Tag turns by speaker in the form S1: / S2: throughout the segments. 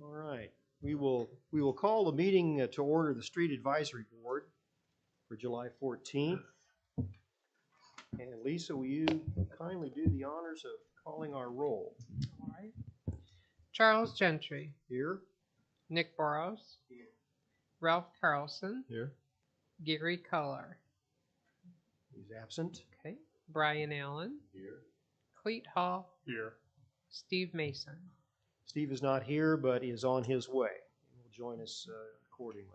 S1: All right. We will call the meeting to order, the Street Advisory Board for July 14th. And Lisa, will you kindly do the honors of calling our roll?
S2: All right. Charles Gentry,
S1: Here.
S2: Nick Burrows, Ralph Carlson,
S1: Here.
S2: Gary Culler,
S1: He's absent.
S2: okay, Brian Allen,
S1: Here.
S2: Cleet Hall,
S1: Here.
S2: Steve Mason.
S1: Steve is not here, but is on his way. He will join us accordingly.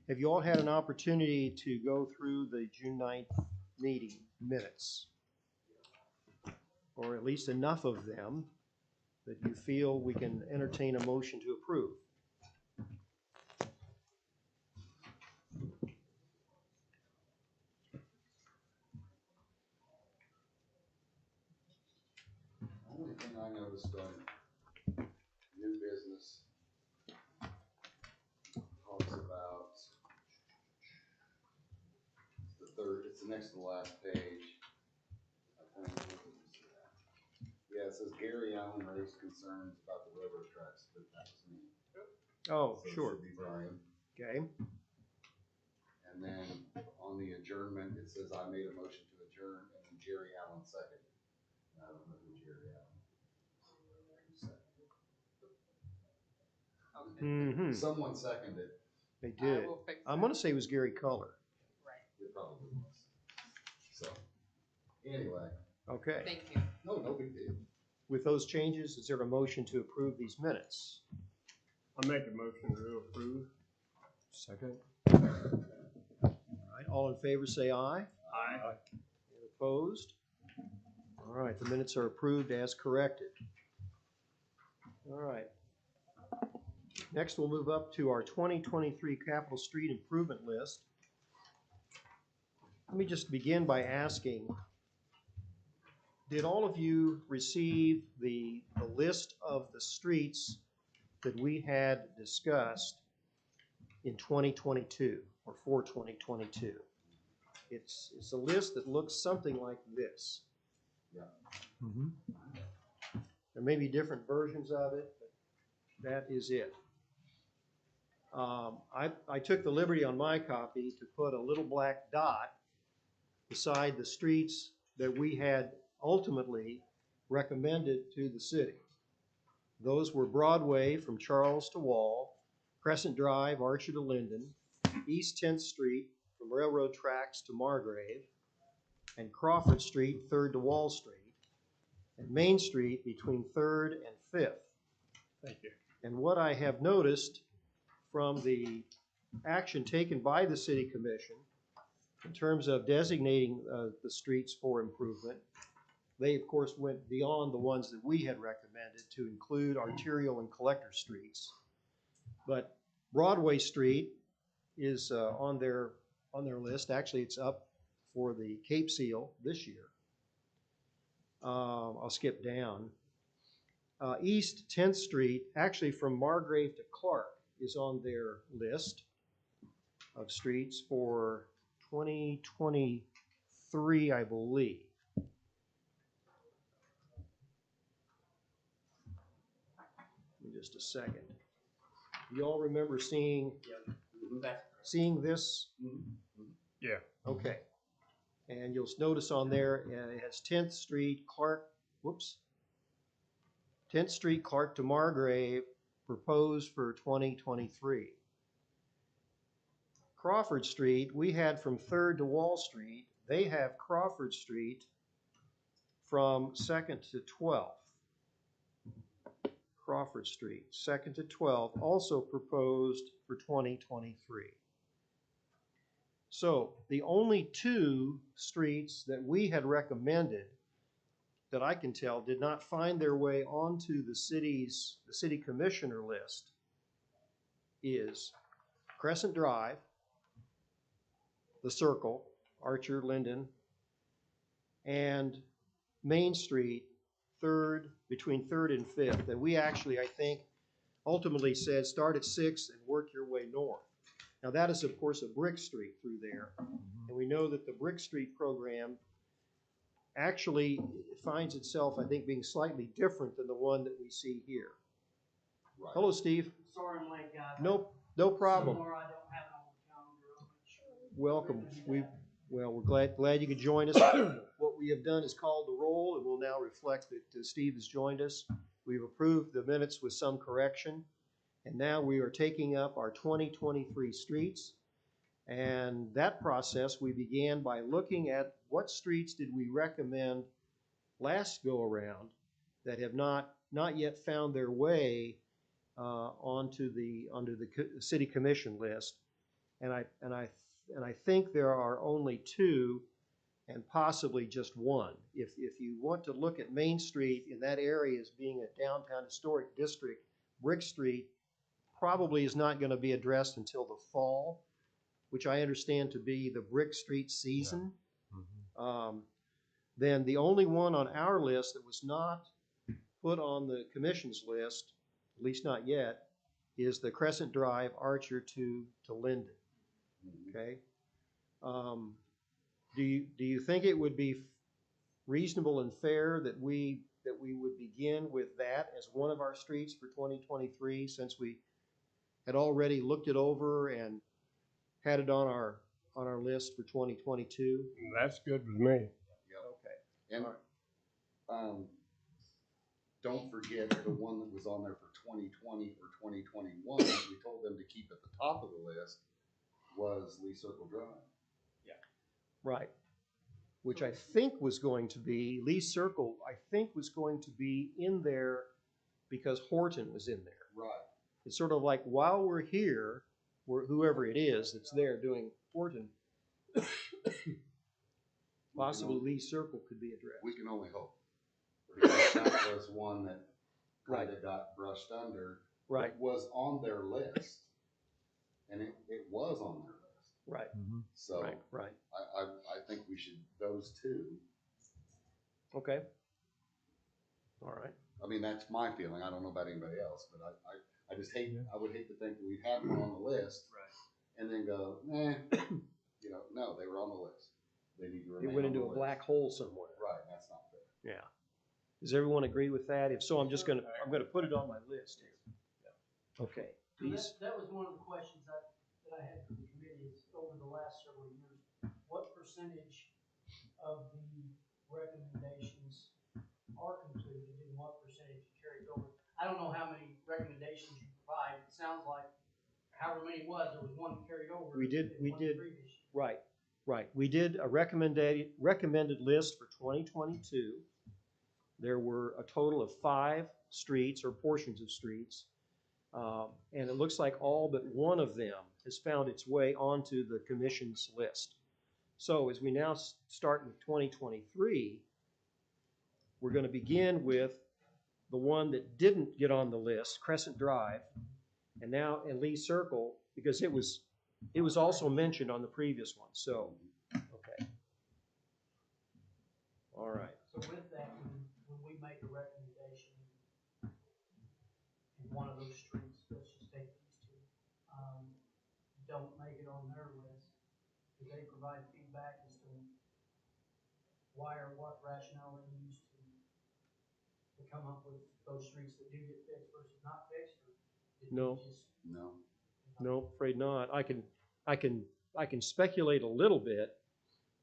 S1: Have you all had an opportunity to go through the June 9th meeting minutes? Or at least enough of them that you feel we can entertain a motion to approve?
S3: The only thing I noticed on new business talks about the third, it's the next to the last page. I think. Yeah, it says Gary Allen raised concerns about the railroad tracks, but that was me.
S1: Oh,
S3: So it
S1: sure.
S3: should be Brian.
S1: Okay.
S3: And then on the adjournment, it says I made a motion to adjourn, and then Jerry Allen seconded. I don't know who Jerry Allen.
S1: Mm-hmm.
S3: Someone seconded.
S1: They did. I'm going to say it was Gary Culler.
S2: Right.
S3: It probably was. So, anyway.
S1: Okay.
S2: Thank you.
S3: No big deal.
S1: With those changes, is there a motion to approve these minutes?
S4: I'll make a motion to approve.
S1: Second. All right. All in favor, say aye.
S4: Aye.
S1: Any opposed? All right. The minutes are approved as corrected. All right. Next, we'll move up to our 2023 Capital Street Improvement List. Let me just begin by asking, did all of you receive the list of the streets that we had discussed in 2022 or for 2022? It's a list that looks something like this.
S3: Yeah.
S1: Mm-hmm. There may be different versions of it, but that is it. I took the liberty on my copy to put a little black dot beside the streets that we had ultimately recommended to the city. Those were Broadway from Charles to Wall, Crescent Drive, Archer to Linden, East 10th Street from railroad tracks to Margrave, and Crawford Street, 3rd to Wall Street, and Main Street between 3rd and 5th.
S4: Thank you.
S1: And what I have noticed from the action taken by the City Commission in terms of designating the streets for improvement, they of course went beyond the ones that we had recommended to include arterial and collector streets. But Broadway Street is on their list. Actually, it's up for the Cape Seal this year. I'll skip down. East 10th Street, actually from Margrave to Clark, is on their list of streets for 2023, I believe. Give me just a second. You all remember seeing this?
S4: Yeah.
S1: Okay. And you'll notice on there, it has 10th Street, Clark, 10th Street, Clark to Margrave, proposed for 2023. Crawford Street, we had from 3rd to Wall Street. They have Crawford Street from 2nd to 12th. Crawford Street, 2nd to 12th, also proposed for 2023. So the only two streets that we had recommended that I can tell did not find their way onto the city commissioner list is Crescent Drive, the Circle, Archer, Linden, and Main Street, between 3rd and 5th. And we actually, I think, ultimately said start at 6th and work your way north. Now that is of course a brick street through there. And we know that the Brick Street program actually finds itself, I think, being slightly different than the one that we see here.
S3: Right.
S1: Hello, Steve.
S5: Sorry I'm late, guys.
S1: No problem.
S5: Somewhere I don't have it on the calendar. I'll make sure.
S1: Welcome. We're glad you could join us. What we have done is called the roll, and we'll now reflect that Steve has joined us. We've approved the minutes with some correction, and now we are taking up our 2023 streets. And that process, we began by looking at what streets did we recommend last go around that have not yet found their way onto the city commission list. And I think there are only two and possibly just one. If you want to look at Main Street in that area as being a downtown historic district, Brick Street probably is not going to be addressed until the fall, which I understand to be the Brick Street season. Then the only one on our list that was not put on the commission's list, at least not yet, is the Crescent Drive Archer to Linden. Okay. Do you think it would be reasonable and fair that we would begin with that as one of our streets for 2023, since we had already looked it over and had it on our list for 2022?
S4: That's good with me.
S1: Okay.
S3: And, don't forget the one that was on there for 2020 or 2021, that we told them to keep at the top of the list, was Lee Circle Drive.
S1: Right. Which I think was going to be, Lee Circle, I think was going to be in there because Horton was in there.
S3: Right.
S1: It's sort of like while we're here, whoever it is that's there doing Horton, possibly Lee Circle could be addressed.
S3: We can only hope. Because that was one that kind of got brushed under.
S1: Right.
S3: It was on their list. And it was on their list.
S1: Right.
S3: So
S1: Right.
S3: I think we should, those two.
S1: Okay. All right.
S3: I mean, that's my feeling. I don't know about anybody else, but I just hate, I would hate to think that we'd have one on the list.
S1: Right.
S3: And then go, no, they were on the list. They need to
S1: It
S3: remain
S1: went
S3: on the
S1: into a
S3: list.
S1: black hole somewhere.
S3: Right, that's not fair.
S1: Yeah. Does everyone agree with that? If so, I'm gonna put it on my list here. Okay.
S5: So
S1: These,
S5: that was one of the questions that I had for the committee is over the last several years, what percentage of the recommendations are completed and what percentage carried over? I don't know how many recommendations you provide. It sounds like however many it was, there was one carried over.
S1: We did-
S5: and
S1: we
S5: one
S1: did.
S5: previous year.
S1: right. We did a recommended list for 2022. There were a total of 5 streets or portions of streets. And it looks like all but one of them has found its way onto the commission's list. So as we now start with 2023, we're going to begin with the one that didn't get on the list, Crescent Drive, and Lee Circle, because it was also mentioned on the previous one. So, okay. All right.
S5: So with that, when we make a recommendation in one of those streets, let's just take these two, don't make it on their list, do they provide feedback as to why or what rationale they use to come up with those streets that do get fixed versus not fixed? Or did they
S1: No.
S5: just-
S1: No, afraid not. I can speculate a little bit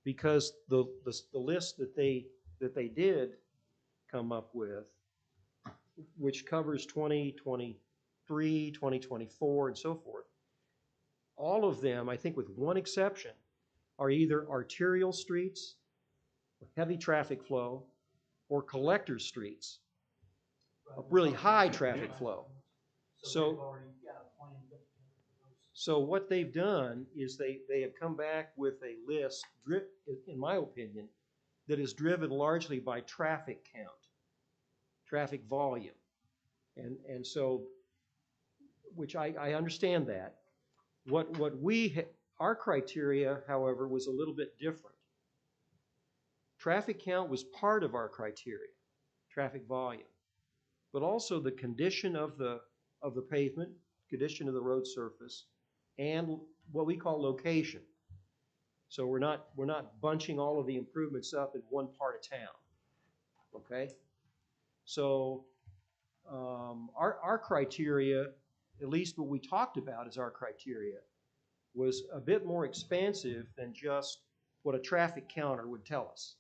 S1: because the list that they did come up with, which covers 2023, 2024, and so forth, all of them, I think with one exception, are either arterial streets, heavy traffic flow, or collector streets, a really high traffic flow. So-
S5: they've already got a plan put together for those.
S1: So what they've done is they have come back with a list, in my opinion, that is driven largely by traffic count, traffic volume. And so, which I understand that. Our criteria, however, was a little bit different. Traffic count was part of our criteria, traffic volume, but also the condition of the pavement, condition of the road surface, and what we call location. So we're not bunching all of the improvements up in one part of town. Okay? So, our criteria, at least what we talked about as our criteria, was a bit more expansive than just what a traffic counter would tell us.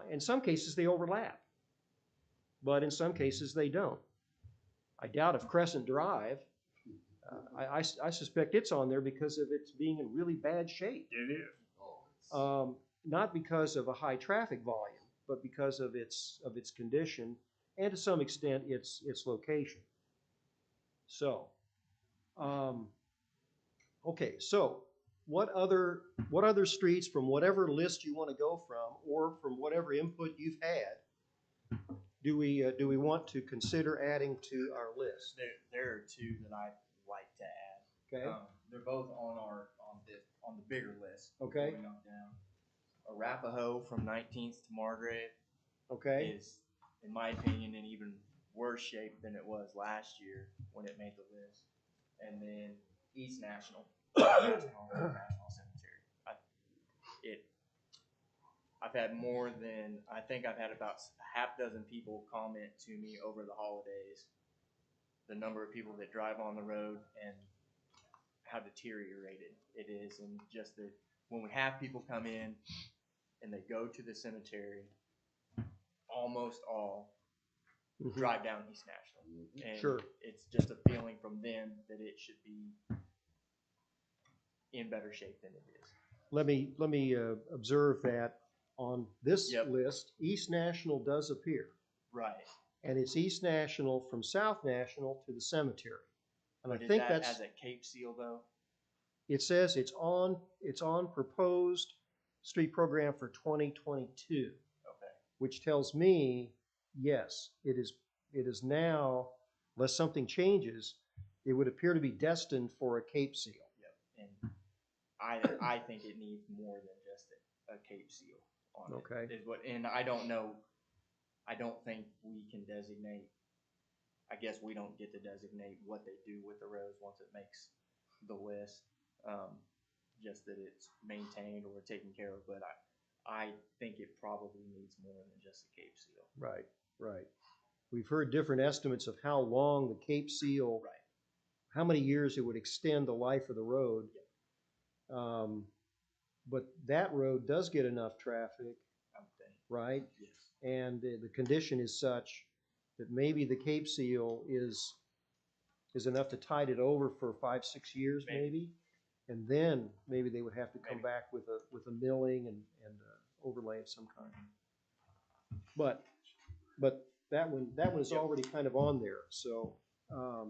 S1: In some cases, they overlap, but in some cases, they don't. I doubt if Crescent Drive, I suspect it's on there because of its being in really bad shape.
S4: It is.
S3: Oh, it's,
S1: Not because of a high traffic volume, but because of its condition and to some extent its location. So, okay, so what other streets from whatever list you want to go from, or from whatever input you've had, do we want to consider adding to our list?
S6: There are two that I'd like to add.
S1: Okay,
S6: They're both on the bigger list.
S1: Okay.
S6: Going on down. Arapahoe from 19th to Margrave
S1: okay,
S6: is, in my opinion, in even worse shape than it was last year when it made the list. And then East National National Cemetery. I've had more than, I think I've had about a half dozen people comment to me over the holidays, the number of people that drive on the road and how deteriorated it is, and just that when we have people come in and they go to the cemetery, almost all
S1: Mhm.
S6: drive down East National.
S3: Mhm.
S6: And
S1: Sure.
S6: it's just a feeling from them that it should be in better shape than it is.
S1: Let me observe that on this
S6: Yep.
S1: list, East National does appear.
S6: Right.
S1: And it's East National from South National to the cemetery. And
S6: But
S1: I
S6: is
S1: think
S6: that
S1: that's,
S6: as a Cape Seal though?
S1: it says it's on proposed street program for 2022,
S6: Okay.
S1: which tells me, yes, it is now, unless something changes, it would appear to be destined for a Cape Seal.
S6: Yep. And I think it needs more than just a Cape Seal on
S1: Okay.
S6: it. Is what, and I don't know. I don't think we can designate. I guess we don't get to designate what they do with the roads once it makes the list. Just that it's maintained or taken care of. But I think it probably needs more than just a Cape Seal.
S1: Right, right. We've heard different estimates of how long the Cape Seal,
S6: Right.
S1: how many years it would extend the life of the road. But that road does get enough traffic,
S6: I would think.
S1: right?
S6: Yes.
S1: And the condition is such that maybe the Cape Seal is enough to tide it over for 5-6 years, maybe. And then maybe they would have to come
S6: Maybe.
S1: back with a milling and overlay of some kind. But that one is
S6: Yep.
S1: already kind of on there, so,
S6: Yeah.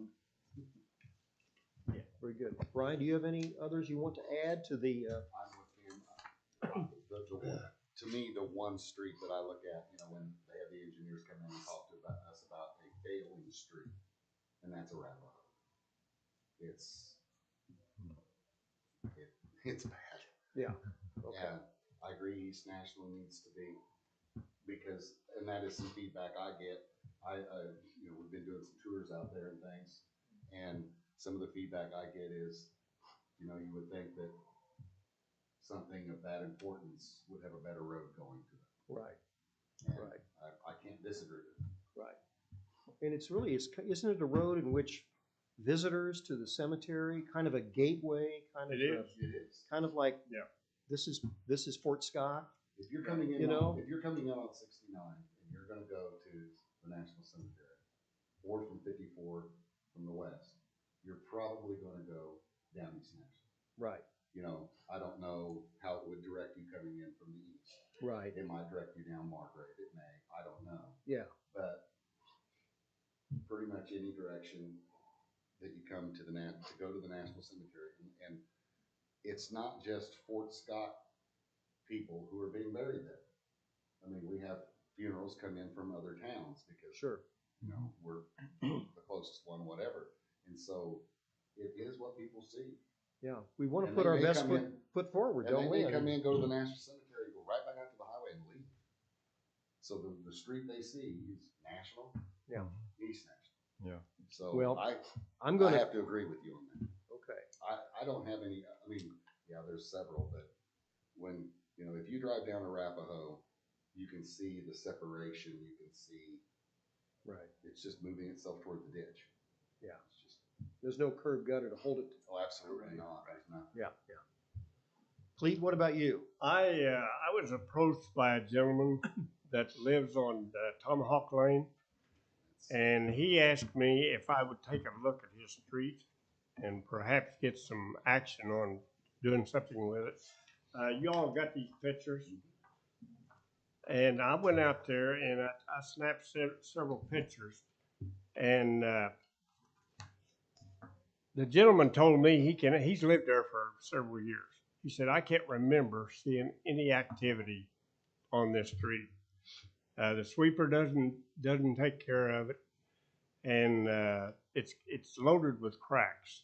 S1: very good. Brian, do you have any others you want to add to the,
S3: I'm with him. To me, the one street that I look at, when they have the engineers come in and talk to us about a failing street, and that's Arapahoe. It's bad.
S1: yeah, okay,
S3: And I agree East National needs to be, because, and that is some feedback I get. We've been doing some tours out there and things, and some of the feedback I get is, you would think that something of that importance would have a better road going to it.
S1: right,
S3: And
S1: right,
S3: I can't disagree with it.
S1: right. And isn't it a road in which visitors to the cemetery, kind of a gateway, kind of
S4: It is.
S3: It is.
S1: kind of like,
S4: Yeah.
S1: this is Fort Scott,
S3: If you're coming in,
S1: You know?
S3: if you're coming out on 69 and you're gonna go to the National Cemetery, or from 54 from the west, you're probably gonna go down East National.
S1: right,
S3: I don't know how it would direct you coming in from the east.
S1: right,
S3: It might direct you down Margrave, it may, I don't know.
S1: yeah,
S3: But pretty much any direction that you come to go to the National Cemetery, and it's not just Fort Scott people who are being buried there. I mean, we have funerals come in from other towns because,
S1: sure,
S3: we're the closest one, whatever. And so it is what people see.
S1: yeah. We want to
S3: And
S1: put
S3: they
S1: our
S3: may
S1: best
S3: come
S1: foot forward,
S3: And
S1: don't
S3: they
S1: we?
S3: may come in, go to the National Cemetery, go right back out to the highway and leave. So the street they see is National.
S1: Yeah.
S3: East National.
S4: Yeah.
S3: So
S1: Well,
S3: I
S1: I'm gonna,
S3: have to agree with you on that.
S1: okay,
S3: I don't have any, Yeah, there's several, but when, you know, if you drive down Arapahoe, you can see the separation, you can see
S1: Right.
S3: it's just moving itself toward the ditch.
S1: Yeah.
S3: It's just,
S1: There's no curb gutter to hold it.
S3: oh, absolutely not. There's nothing.
S1: Yeah, yeah. Clete, what about you?
S4: I was approached by a gentleman that lives on Tomahawk Lane, and he asked me if I would take a look at his street and perhaps get some action on doing something with it. You all got these pictures, and I went out there and I snapped several pictures, and the gentleman told me he's lived there for several years. He said, I can't remember seeing any activity on this street. The sweeper doesn't take care of it, and it's loaded with cracks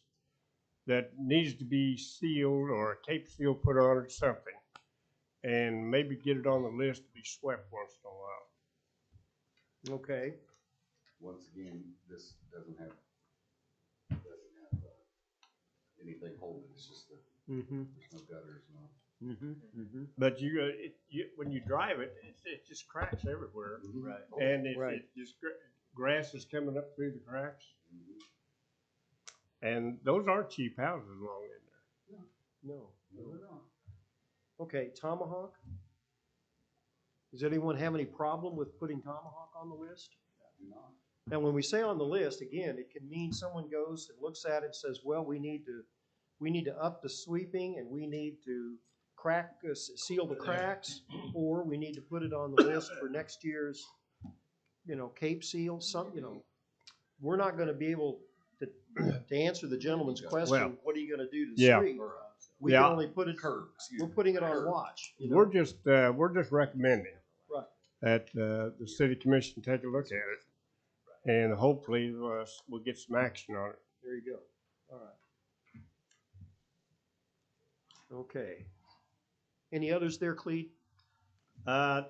S4: that needs to be sealed or a tape seal put on it or something, and maybe get it on the list to be swept once in a while.
S1: Okay.
S3: Once again, this doesn't have anything holding it. It's just that
S1: Mm-hmm.
S3: there's no gutters, no.
S1: Mm-hmm. Mm-hmm.
S4: But when you drive it, it just cracks everywhere,
S6: Right.
S4: and
S1: Right.
S4: it just grass is coming up through the cracks,
S3: Mhm.
S4: and those aren't cheap houses along in there.
S1: No.
S3: No, they're not.
S1: Okay, Tomahawk? Does anyone have any problem with putting Tomahawk on the list?
S3: Do not.
S1: Now, when we say on the list, again, it can mean someone goes and looks at it and says, well, we need to up the sweeping and we need to seal the cracks, or we need to put it on the list for next year's, Cape seal, we're not gonna be able to answer the gentleman's question,
S4: Well,
S1: what are you gonna do to the
S4: yeah.
S1: street?
S3: Or,
S1: We can
S4: Yeah.
S1: only put it,
S3: curb, excuse
S1: we're
S3: me.
S1: putting it on
S3: Curb.
S1: watch.
S4: We're just recommending
S1: Right.
S4: that the city commission take a look at it, and hopefully we'll get some action on it.
S1: There you go. All right. Okay. Any others there, Clete?
S4: I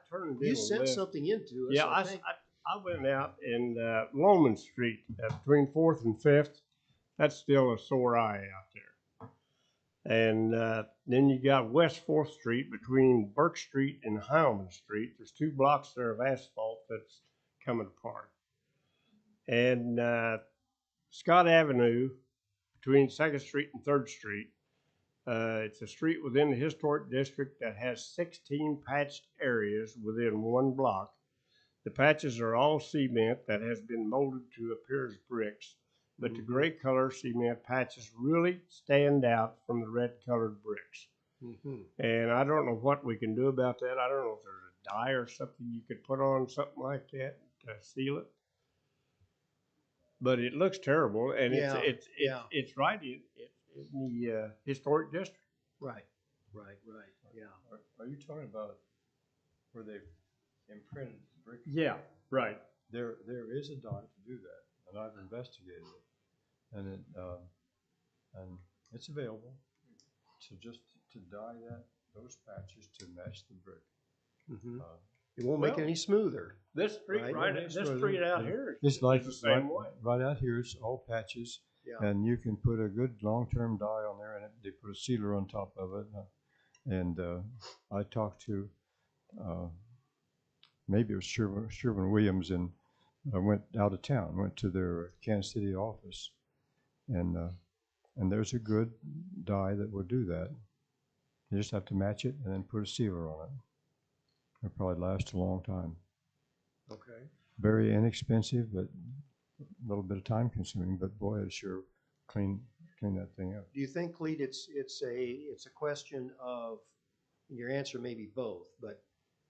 S4: turned in
S1: You
S4: a
S1: sent
S4: list.
S1: something into us,
S4: Yeah,
S1: I think.
S4: I went out in Loman Street between 4th and 5th. That's still a sore eye out there. And then you got West 4th Street between Burke Street and Heilman Street. There's 2 blocks there of asphalt that's coming apart. And Scott Avenue between 2nd Street and 3rd Street. It's a street within the historic district that has 16 patched areas within 1 block. The patches are all cement that has been molded to appear as bricks, but the gray color cement patches really stand out from the red colored bricks.
S1: Mm-hmm.
S4: And I don't know what we can do about that. I don't know if there's a dye or something you could put on something like that to seal it. But it looks terrible, and
S1: Yeah,
S4: it's right in the historic district.
S1: Right. Yeah.
S7: Are you talking about where they imprinted bricks?
S4: Yeah, right.
S7: There is a dye to do that, and I've investigated it, and it's available. So just to dye those patches to match the brick.
S1: Mm-hmm.
S7: Uh,
S1: It won't make it
S4: well,
S1: any smoother.
S4: This street
S1: Right.
S4: this street out here
S7: It's like
S4: is the same way.
S7: right out here. It's all patches,
S1: Yeah.
S7: and you can put a good long-term dye on there, and they put a sealer on top of it. And I talked to maybe it was Sherwin-Williams, and I went out of town, went to their Kansas City office, and there's a good dye that will do that. You just have to match it and then put a sealer on it. It'll probably last a long time.
S1: Okay.
S7: Very inexpensive, but a little bit of time consuming, but boy, it sure clean that thing up.
S1: Do you think, Clete, it's a question of, your answer may be both, but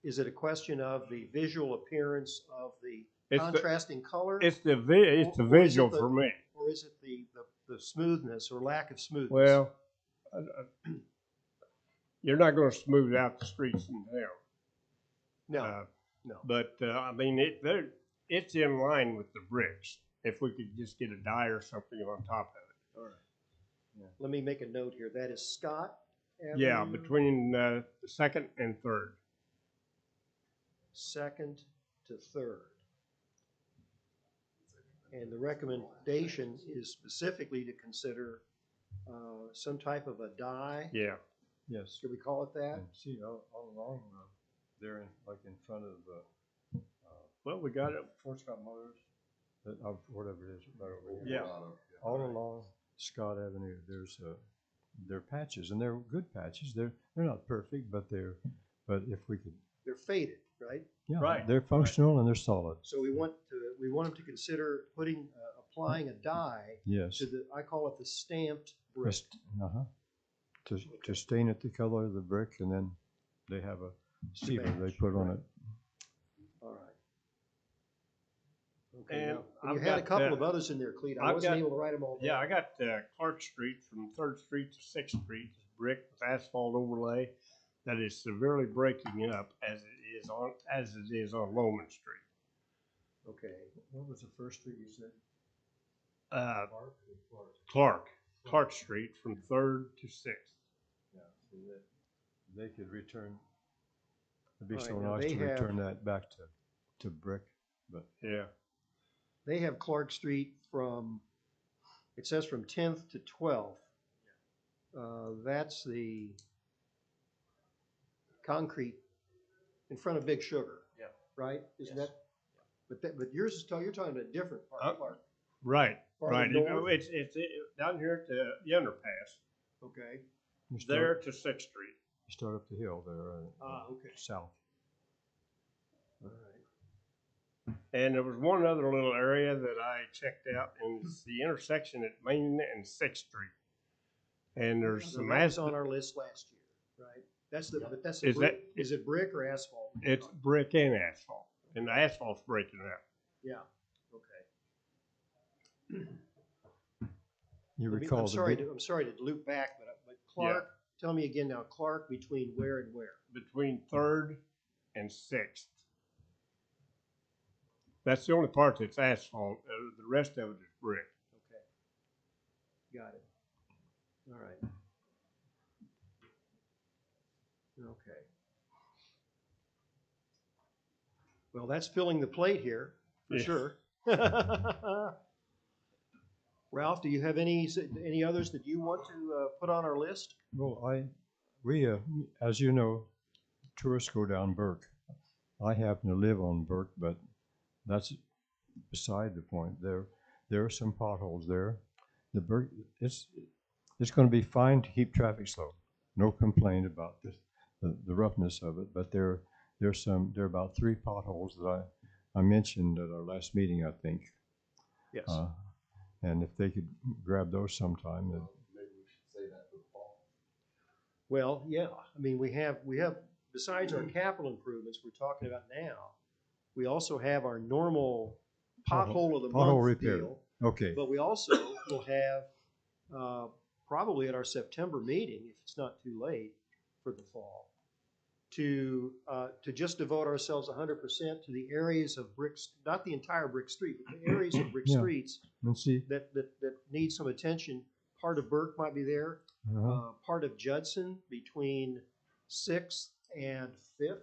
S1: is it a question of the visual appearance of the contrasting color?
S4: It's the
S1: Or is it
S4: visual
S1: the-
S4: for me.
S1: Or is it the smoothness or lack of smoothness?
S4: Well, you're not going to smooth out the streets in town.
S1: No, no.
S4: But I mean, it's in line with the bricks. If we could just get a dye or something on top of it.
S1: All right. Let me make a note here. That is Scott Avenue.
S4: Yeah, between the 2nd and 3rd.
S1: 2nd to 3rd. And the recommendation is specifically to consider some type of a dye.
S4: Yeah.
S7: Yes.
S1: Should we call it that?
S7: And see, all along, there, like in front of,
S4: Well, we got it.
S7: Fort Scott Motors, whatever it is, right over
S4: Yeah.
S7: here. All along Scott Avenue, there are patches, and they're good patches. They're not perfect, but if we could,
S1: They're faded, right?
S7: yeah,
S4: Right,
S7: they're functional and they're solid.
S1: So we want them to consider applying a dye
S7: Yes.
S1: to I call it the stamped brick.
S7: Just, to stain it the color of the brick, and then they have a sealer they
S1: badge,
S7: put on
S1: right.
S7: it.
S1: All right. Okay,
S4: And
S1: now, you
S4: I've
S1: had a
S4: got,
S1: couple of others in there, Cleet. I
S4: I've
S1: wasn't
S4: got-
S1: able to write them all down.
S4: Yeah, I got Clark Street from 3rd Street to 6th Street, brick with asphalt overlay that is severely breaking up as it is on Loman Street.
S1: Okay.
S7: What was the first street you said?
S4: Clark Street from 3rd to 6th.
S7: Yeah, so they could return, it'd be
S1: All
S7: so
S1: right, now
S7: nice to
S1: they have-
S7: return that back to brick, but
S4: Yeah.
S1: They have Clark Street it says from 10th to 12th. That's the concrete in front of Big Sugar.
S6: Yeah.
S1: Right? Isn't
S6: Yes.
S1: that, but yours is, you're talking about a different part, Clark.
S4: Right,
S1: Farther
S4: right.
S1: north?
S4: It's down here at the underpass,
S1: Okay.
S7: you
S4: there
S7: start,
S4: to 6th Street.
S7: you start up the hill there,
S1: Okay.
S7: south.
S1: All right.
S4: And there was one other little area that I checked out, and it's the intersection at Main and 6th Street. And there's
S1: So
S4: some
S1: that was
S4: asphalt,
S1: on our list last year, right? But that's
S4: Is
S1: brick. Is it brick or asphalt?
S4: it's brick and asphalt, and the asphalt's breaking up.
S1: Yeah, okay.
S7: You
S1: Let me-
S7: recall
S1: I'm
S7: the
S1: sorry
S7: big,
S1: to loop back, but Clark, tell me again now, Clark between where and where?
S4: Between 3rd and 6th. That's the only part that's asphalt, the rest of it is brick.
S1: Okay. Got it. All right. Okay. Well, that's filling the plate here, for
S4: Yeah.
S1: sure. Ralph, do you have any others that you want to put on our list?
S7: well, we, as you know, tourists go down Burke. I happen to live on Burke, but that's beside the point. There are some potholes there. The Burke, it's going to be fine to keep traffic slow. No complaint about the roughness of it, but there are about 3 potholes that I mentioned at our last meeting, I think.
S1: Yes.
S7: And if they could grab those sometime, then
S3: Maybe we should say that for the fall.
S1: Well, yeah, I mean, we have, besides our capital improvements we're talking about now, we also have our normal pothole of the
S7: pothole
S1: month
S7: repair.
S1: deal.
S7: okay.
S1: But we also will have, probably at our September meeting, if it's not too late for the fall, to just devote ourselves 100% to the areas of bricks, not the entire brick street, but the areas of brick
S7: Yeah.
S1: streets
S7: And see,
S1: that need some attention. Part of Burke might be there, part of Judson between 6th and 5th.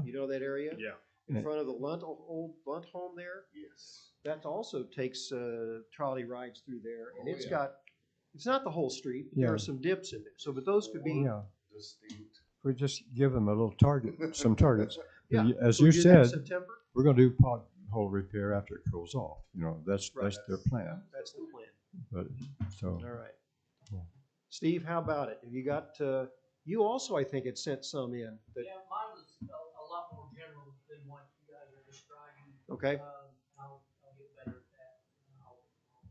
S1: You know that area?
S4: Yeah.
S1: In front of the old Lunt home there?
S3: Yes.
S1: That also takes trolley rides through there, and
S3: Oh,
S1: it's
S3: yeah.
S1: got, it's not the whole street, but there
S7: Yeah.
S1: are some dips in there. So, but those could be,
S7: yeah,
S3: Distinct.
S7: we just give them a little target, some targets.
S1: yeah.
S7: As
S1: Can we
S7: you
S1: do that in
S7: said,
S1: September,
S7: we're going to do pothole repair after it cools off. You know, that's
S1: Right.
S7: their plan.
S1: that's the plan.
S7: But so
S1: All right.
S7: Yeah.
S1: Steve, how about it? Have you got, you also, I think, had sent some in. That,
S5: Yeah, mine was a lot more general than what you guys are describing.
S1: okay,
S5: I'll get better at that. I'll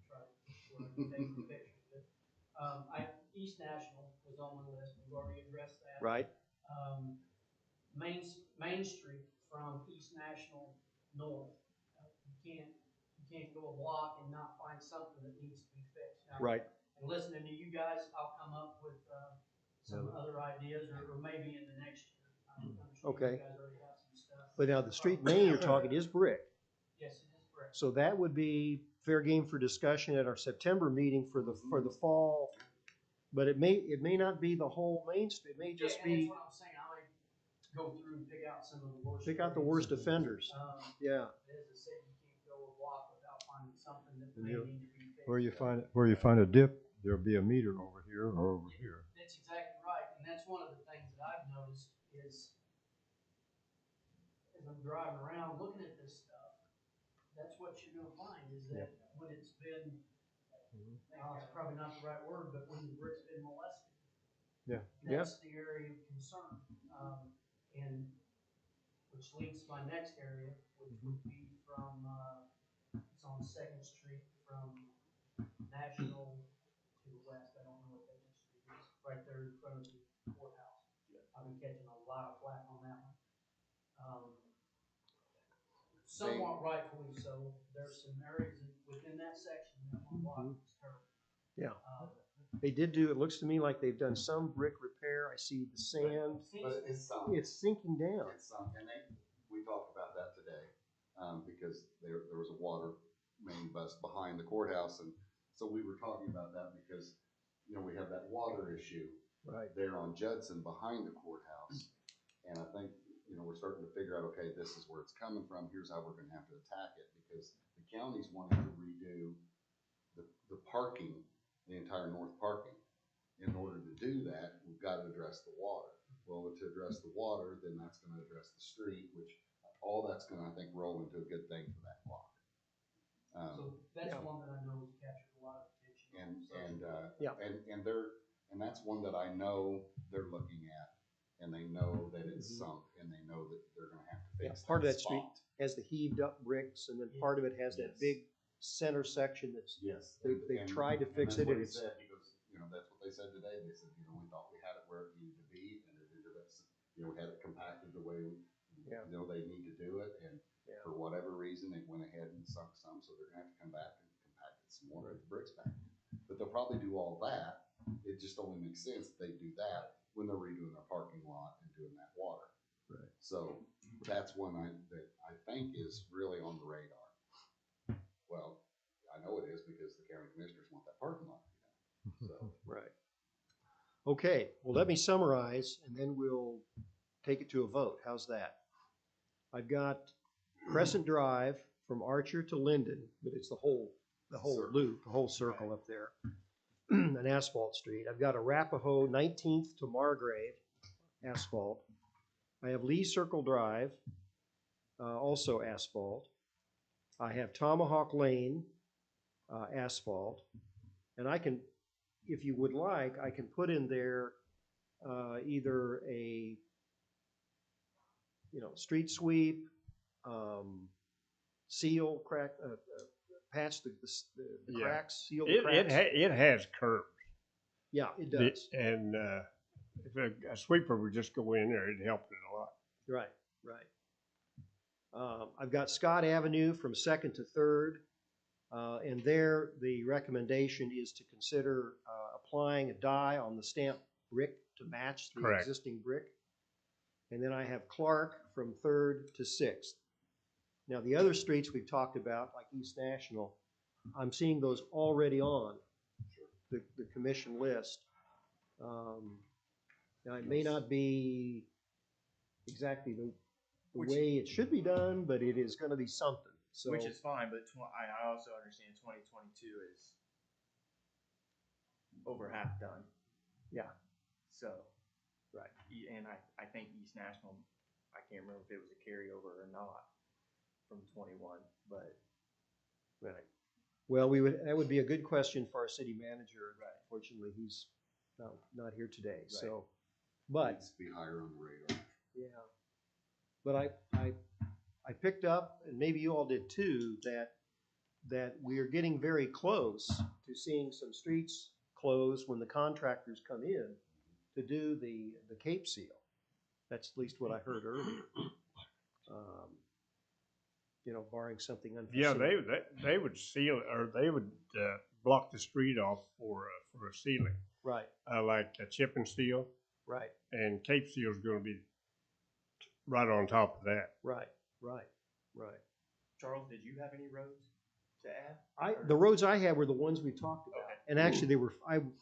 S5: try to take the pictures. But, East National was on my list. We've already addressed that.
S1: right,
S5: Main Street from East National north. You can't go a block and not find something that needs to be fixed. Now,
S1: right.
S5: and listening to you guys, I'll come up with some other ideas, or maybe in the next year. I'm sure
S1: Okay.
S5: You guys already have some stuff.
S1: But now the street main you're talking is brick.
S5: Yes, it is correct.
S1: So that would be fair game for discussion at our September meeting for the fall. But it may not be the whole Main Street. It may just
S5: Yeah, and
S1: be,
S5: that's what I'm saying. I might go through and pick out some of the worst.
S1: pick out the
S5: areas.
S1: worst offenders.
S5: As
S1: Yeah,
S5: I said, you can't go a block without finding something that
S7: And
S5: may
S7: you-
S5: need to be fixed.
S7: where you find a dip, there'll be a meter over here or over here.
S5: That's exactly right, and that's one of the things that I've noticed is, as I'm driving around looking at this stuff, that's what you're gonna find, is that when it's been, it's probably not the right word, but when the brick's been molested.
S1: Yeah.
S5: That's the area of concern, and which leads to my next area, which would be from, it's on Second Street from National to the west, I don't know what that next street is, right there in front of the courthouse. I've been catching a lot of flack on that one. Somewhat rightfully so, there's some areas within that section, that one block is terrible.
S1: Yeah. They did do, it looks to me like they've done some brick repair. I see the sand.
S3: But it's sunk.
S1: It's sinking down.
S3: It's sunk, and we talked about that today, because there was a water main bust behind the courthouse, and so we were talking about that because, you know, we have that water issue
S1: Right.
S3: there on Judson behind the courthouse, and I think, you know, we're starting to figure out, okay, this is where it's coming from, here's how we're gonna have to attack it, because the county's wanting to redo the parking, the entire north parking. In order to do that, we've gotta address the water. Well, to address the water, then that's gonna address the street, which, all that's gonna, I think, roll into a good thing for that block.
S5: So that's
S1: Yeah.
S5: one that I know has captured a lot of attention.
S1: Yeah.
S3: And that's one that I know they're looking at, and they know that it's sunk, and they know that they're gonna have to
S1: Yeah,
S3: fix
S1: part of that
S3: spot.
S1: street has the heaved up bricks, and then part of it has that
S3: Yes.
S1: big center section that's,
S3: Yes.
S1: They've
S3: And-
S1: tried to
S3: and
S1: fix
S3: that's
S1: it,
S3: what
S1: and
S3: he
S1: it's-
S3: said. He goes, you know, that's what they said today. They said, you know, we thought we had it where it needed to be, and it ended up, you know, we had it compacted the way,
S1: Yeah.
S3: you know, they need to do it, and
S1: Yeah.
S3: for whatever reason, they went ahead and sunk some, so they're gonna have to come back and compact it some more, put the bricks back. But they'll probably do all that. It just only makes sense that they do that when they're redoing their parking lot and doing that water.
S1: Right.
S3: So that's one that I think is really on the radar. Well, I know it is because the county commissioners want that parking lot to be done. So,
S1: right. Okay, well, let me summarize, and then we'll take it to a vote. How's that? I've got Crescent Drive from Archer to Linden, but it's the whole
S3: Circle.
S1: loop, the whole circle up there. An asphalt street. I've got Arapahoe 19th to Margrave, asphalt. I have Lee Circle Drive, also asphalt. I have Tomahawk Lane, asphalt. And I can, if you would like, I can put in there either a, you know, street sweep, seal, crack, patch the
S4: Yeah.
S1: cracks, seal the
S4: It
S1: cracks.
S4: it has curbs.
S1: Yeah, it
S4: The-
S1: does.
S4: And if a sweeper would just go in there, it'd help it a lot.
S1: Right, right. I've got Scott Avenue from Second to Third. And there, the recommendation is to consider applying a dye on the stamped brick to match the
S4: Correct.
S1: existing brick. And then I have Clark from Third to Sixth. Now, the other streets we've talked about, like East National, I'm seeing those already on the commission list. Now, it may not be exactly the way it should be done, but it is gonna be something, so.
S6: Which is fine, but I also understand 2022 is over half done.
S1: Yeah.
S6: So.
S1: Right.
S6: And I think East National, I can't remember if it was a carryover or not from 21, but.
S1: Right. Well, that would be a good question for our city manager.
S6: Right.
S1: Fortunately, he's not here today,
S6: Right.
S1: so. But,
S3: needs to be higher on the radar.
S1: yeah. But I picked up, and maybe you all did too, that we are getting very close to seeing some streets close when the contractors come in to do the Cape Seal. That's at least what I heard earlier. You know, barring something unforeseen.
S4: Yeah, they would seal, or they would block the street off for a sealing,
S1: Right,
S4: like a chip and seal,
S1: right,
S4: and Cape Seal's gonna be right on top of that.
S1: right.
S6: Charles, did you have any roads to add?
S1: The roads I had were the ones we talked about.
S6: Okay.
S1: And actually, I was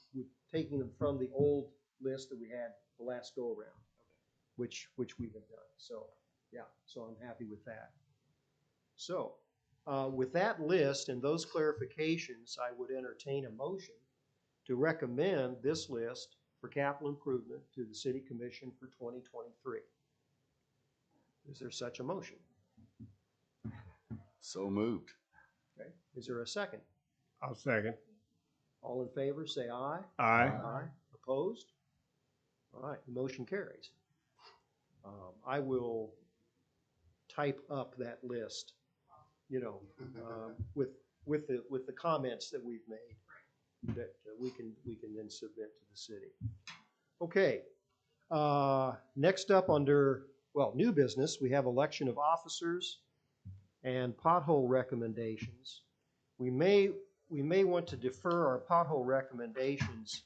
S1: taking them from the old list that we had the last go around, which we have done. So, yeah, so I'm happy with that. So, with that list and those clarifications, I would entertain a motion to recommend this list for capital improvement to the city commission for 2023. Is there such a motion?
S3: So moved.
S1: Okay. Is there a second?
S4: I'll second.
S1: All in favor, say aye.
S4: Aye.
S1: Opposed? All right, the motion carries. I will type up that list, with the comments that we've made that we can then submit to the city. Okay. Next up under, new business, we have election of officers and pothole recommendations. We may want to defer our pothole recommendations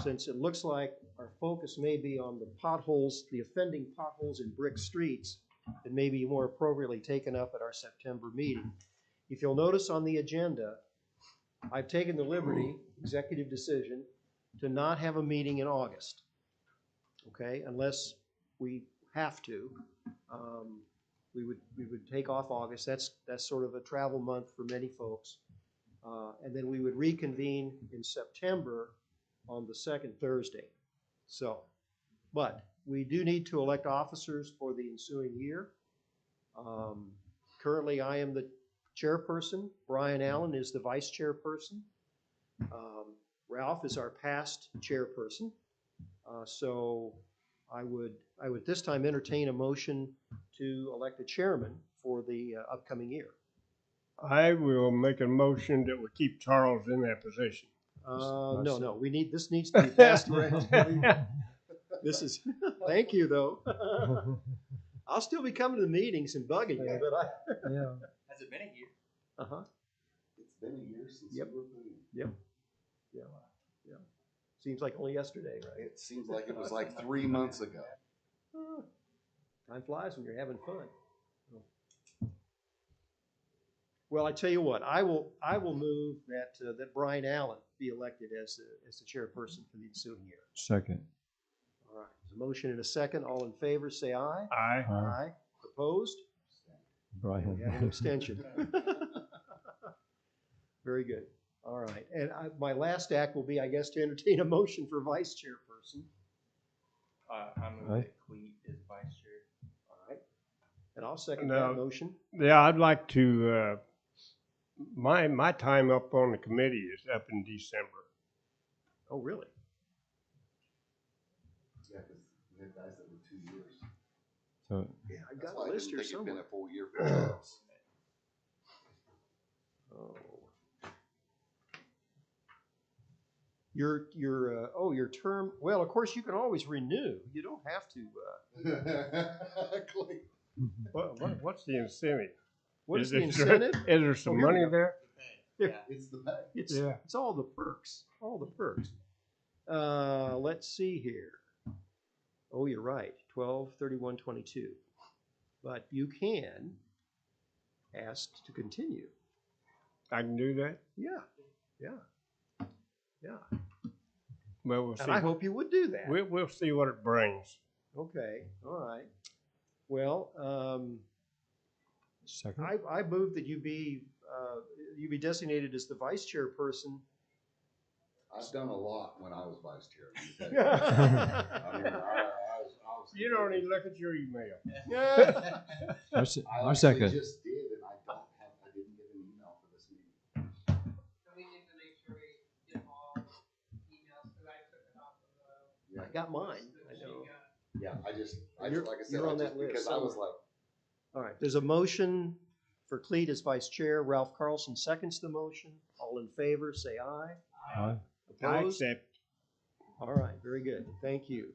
S1: since it looks like our focus may be on the potholes, the offending potholes in brick streets that may be more appropriately taken up at our September meeting. If you'll notice on the agenda, I've taken the liberty, executive decision, to not have a meeting in August. Okay, unless we have to. We would take off August. That's sort of a travel month for many folks. And then we would reconvene in September on the second Thursday. So, but we do need to elect officers for the ensuing year. Currently, I am the chairperson. Brian Allen is the vice chairperson. Ralph is our past chairperson. So I would this time entertain a motion to elect a chairman for the upcoming year.
S4: I will make a motion that we keep Charles in that position.
S1: No, this needs to be passed around. This is, thank you though. I'll still be coming to the meetings and bugging you, but
S6: Has it been a year?
S1: Uh-huh.
S3: It's been a year since
S1: Yep.
S3: you were moved.
S1: Yeah. Seems like only yesterday, right?
S3: It seems like it was like 3 months ago.
S1: Time flies when you're having fun. Well, I tell you what, I will move that Brian Allen be elected as the chairperson for the ensuing year.
S7: Second.
S1: All right, there's a motion and a second. All in favor, say aye.
S4: Aye.
S1: Aye. Opposed?
S7: Brian.
S1: We have an abstention. Very good. All right, and my last act will be, I guess, to entertain a motion for vice chairperson.
S6: I move
S7: Aye.
S6: that Cleet is vice chair.
S1: All right, and I'll second
S4: No.
S1: that motion.
S4: Yeah, I'd like to, my time up on the committee is up in December.
S1: Oh, really?
S3: Yeah, because we had guys that were 2 years.
S7: So,
S1: Yeah, I
S3: That's
S1: got
S3: why
S1: a
S3: I
S1: list
S3: didn't
S1: here
S3: think it'd been
S1: somewhere.
S3: a full year for Charles.
S1: Oh. Your term, well, of course, you can always renew. You don't have to,
S3: Click.
S4: What's the incentive?
S1: what is the
S4: there-
S1: incentive?
S4: Is there some
S1: here we
S4: money
S1: go.
S4: there?
S6: Yeah.
S3: It's the pay.
S1: It's all the perks, all the perks. Let's see here. Oh, you're right, 12/31/22. But you can ask to continue.
S4: I can do that?
S1: Yeah.
S4: Well, we'll see.
S1: And I hope you would do that.
S4: We'll see what it brings.
S1: Okay, all right. Well,
S7: second.
S1: I move that you be designated as the vice chairperson.
S3: I've done a lot when I was vice chair. let me tell you. I mean, I was.
S4: You don't even look at your email.
S7: I se-
S3: I
S7: I
S3: actually
S7: second.
S3: just did, and I didn't get an email for this meeting.
S2: So we need to make sure we get all emails, because I took it off of
S3: Yeah,
S1: I got mine, I
S2: the,
S1: know.
S3: yeah, I just,
S1: You're-
S3: like I said,
S1: you're on that
S3: because
S1: list
S3: I was like,
S1: All right, there's a motion for Cleet as vice chair. Ralph Carlson seconds the motion. All in favor, say aye.
S7: Aye.
S4: I
S1: Opposed?
S4: accept.
S1: All right, very good. Thank you.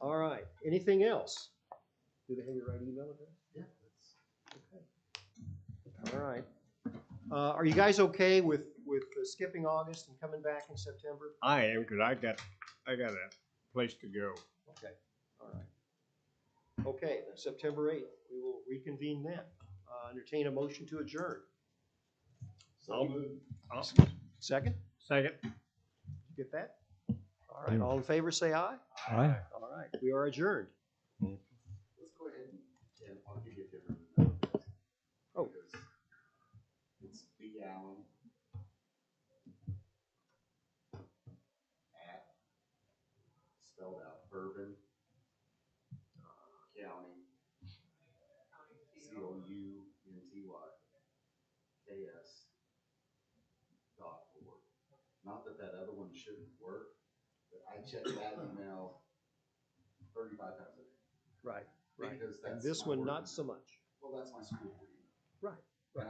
S1: All right, anything else? Do they have your right email address?
S3: yeah,
S1: Okay. All right. Are you guys okay with skipping August and coming back in September?
S4: I am, because I got a place to go.
S1: Okay, all right. Okay, then September 8th, we will reconvene then. Entertain a motion to adjourn.
S3: so moved.
S1: Second?
S4: Second.
S1: You get that? All right, all in favor, say aye.
S7: Aye.
S1: All right, we are adjourned.
S3: Let's go ahead and I'll give you a different email address.
S1: Oh.
S3: Because it's B. Allen spelled out, Bourbon County, COUNTKS.org. Not that that other one shouldn't work, but I check that email 35 times a day.
S1: Right, right.
S3: Because
S1: And
S3: that's
S1: this
S3: my
S1: one,
S3: work
S1: not
S3: email.
S1: so much.
S3: Well, that's my school board email.
S1: Right.